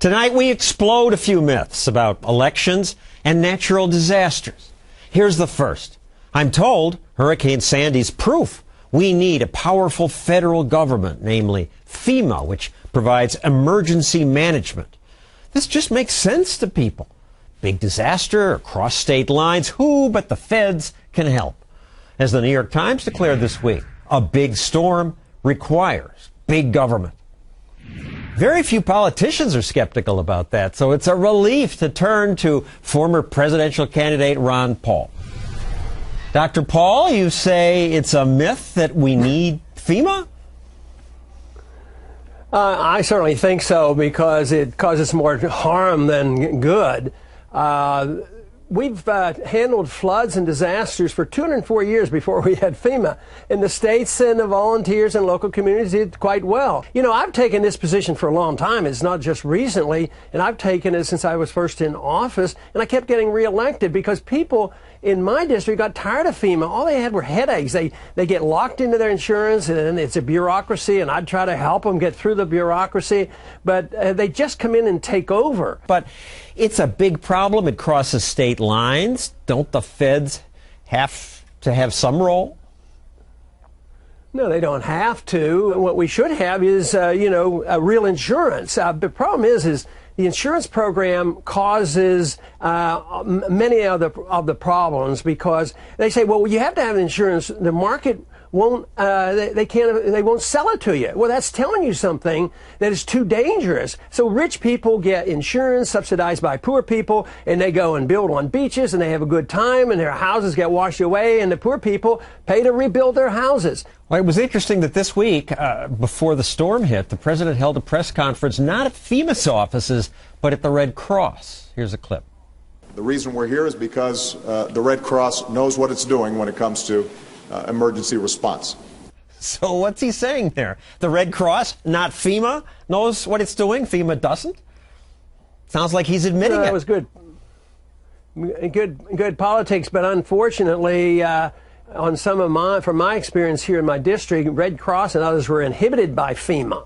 Tonight we explode a few myths about elections and natural disasters. Here's the first. I'm told Hurricane Sandy's proof we need a powerful federal government, namely FEMA, which provides emergency management. This just makes sense to people. Big disaster across state lines, who but the feds can help? As the New York Times declared this week, a big storm requires big government. Very few politicians are skeptical about that, so it's a relief to turn to former presidential candidate Ron Paul. Dr. Paul, you say it's a myth that we need FEMA? I certainly think so, because it causes more harm than good. We've handled floods and disasters for 204 years before we had FEMA, and the states and the volunteers and local communities did quite well. You know, I've taken this position for a long time. It's not just recently, and I've taken it since I was first in office, and I kept getting reelected because people in my district got tired of FEMA. All they had were headaches. They get locked into their insurance, and it's a bureaucracy, and I'd try to help them get through the bureaucracy, but they just come in and take over. But it's a big problem. It crosses state lines. Don't the feds have to have some role? No, they don't have to. What we should have is, real insurance. The problem is the insurance program causes many of the problems, because they say, well, you have to have insurance. The market won't. They won't sell it to you. Well, that's telling you something that is too dangerous. So rich people get insurance subsidized by poor people, and they go and build on beaches, and they have a good time, and their houses get washed away, and the poor people pay to rebuild their houses. Well, it was interesting that this week, before the storm hit, the president held a press conference not at FEMA's offices, but at the Red Cross. Here's a clip. The reason we're here is because the Red Cross knows what it's doing when it comes to emergency response. So what's he saying there? The Red Cross, not FEMA, knows what it's doing? FEMA doesn't? Sounds like he's admitting it. That was good politics, but unfortunately, from my experience here in my district, Red Cross and others were inhibited by FEMA.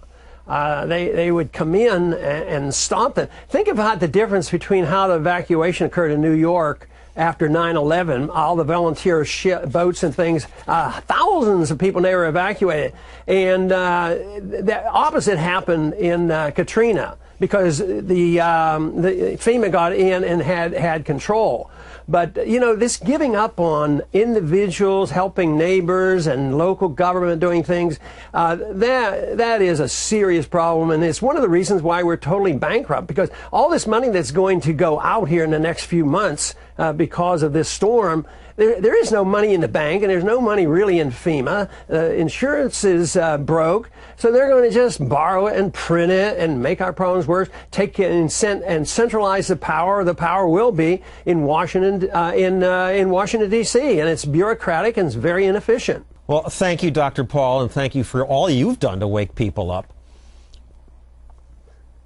They would come in and stop them. Think about the difference between how the evacuation occurred in New York after 9/11, all the volunteer boats and things, thousands of people they were evacuated. And the opposite happened in Katrina, because the FEMA got in and had control. But, this giving up on individuals, helping neighbors and local government doing things, that is a serious problem. And it's one of the reasons why we're totally bankrupt, because all this money that's going to go out here in the next few months because of this storm, there is no money in the bank, and there's no money really in FEMA. Insurance is broke, so they're going to just borrow it and print it and make our problems worse. Take it and centralize the power. The power will be in Washington, in Washington D.C., and it's bureaucratic and it's very inefficient. Well, thank you, Dr. Paul, and thank you for all you've done to wake people up.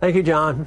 Thank you, John.